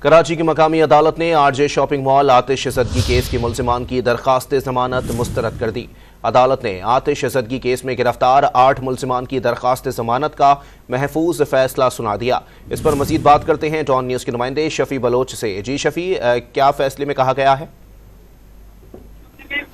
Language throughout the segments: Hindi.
कराची की मकामी अदालत ने आरजे शॉपिंग मॉल आतिश ज़दगी केस की मुल्ज़िमान की दरख्वास्त ज़मानत मुस्तरद कर दी। अदालत ने आतिश ज़दगी केस में गिरफ्तार 8 मुल्ज़िमान की दरख्वास्त ज़मानत का महफूज फैसला सुना दिया। इस पर मजीद बात करते हैं डॉन न्यूज़ के नुमाइंदे शफी बलोच से। जी शफी, क्या फैसले में कहा गया है?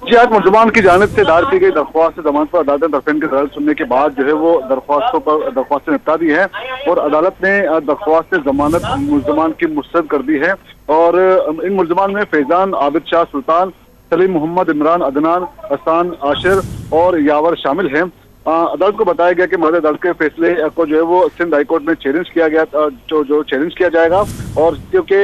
जी, आज मुल्ज़िमान की जानिब से दायर की गई दरख्वास्त जमानत पर अदालत ने तरफेन की दलील सुनने के बाद जो है वो दरख्वास्त निपटा दी है और अदालत ने दरख्वास्त जमानत मुल्ज़िमान की मुस्तरद कर दी है। और इन मुल्ज़िमान में फैजान, आबिद शाह सुल्तान, सलीम मोहम्मद, इमरान, अदनान, हसान, आशिर और यावर शामिल हैं। अदालत को बताया गया कि मदद अदालत के फैसले को जो है वो सिंध हाई कोर्ट में चैलेंज किया गया, जो चैलेंज किया जाएगा, और क्योंकि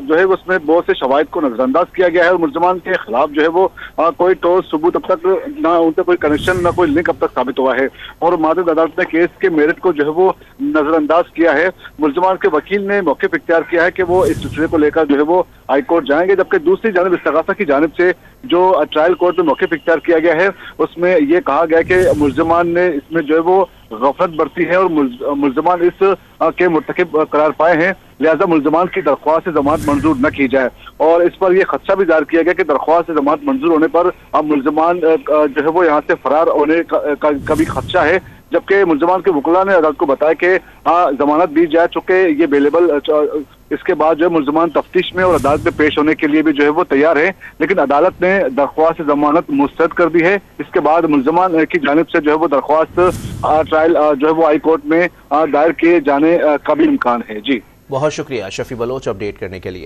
जो है उसमें बहुत से शवाहिद को नजरअंदाज किया गया है और मुल्ज़िमान के खिलाफ जो है वो कोई ठोस सबूत अब तक ना उनसे कोई कनेक्शन ना कोई लिंक अब तक साबित हुआ है और मदद अदालत ने केस के मेरिट को जो है वो नजरअंदाज किया है। मुल्ज़िमान के वकील ने मौक़िफ़ इख्तियार किया है कि वो इस सिलसिले को लेकर जो है वो हाई कोर्ट जाएंगे, जबकि दूसरी जानिब इस्तग़ासा की जानिब से जो ट्रायल कोर्ट में मौक़िफ़ इख्तियार किया गया है उसमें यह कहा गया कि मुल्ज़िमान ने इसमें जो है वो गफलत बरती है और मुल्ज़िमान इस के मुर्तकिब करार पाए हैं, लिहाजा मुल्ज़िमान की दरख्वास्त जमानत मंजूर न की जाए। और इस पर यह खदशा भी जाहिर किया गया कि दरख्वास्त जमानत मंजूर होने पर अब मुल्ज़िमान जो है वो यहाँ से फरार होने का भी खदशा है, जबकि मुल्ज़िमान के वकील ने अदालत को बताया कि जमानत दी जाए चूंकि ये बेलेबल। इसके बाद जो है मुल्ज़िमान तफ्तीश में और अदालत में पेश होने के लिए भी जो है वो तैयार है, लेकिन अदालत ने दरख्वास्त जमानत मुस्तरद कर दी है। इसके बाद मुल्ज़िमान की जानिब से जो है वो दरख्वास्त ट्रायल जो है वो हाई कोर्ट में दायर किए जाने का भी इम्कान है। जी, बहुत शुक्रिया शफी बलोच अपडेट करने के लिए।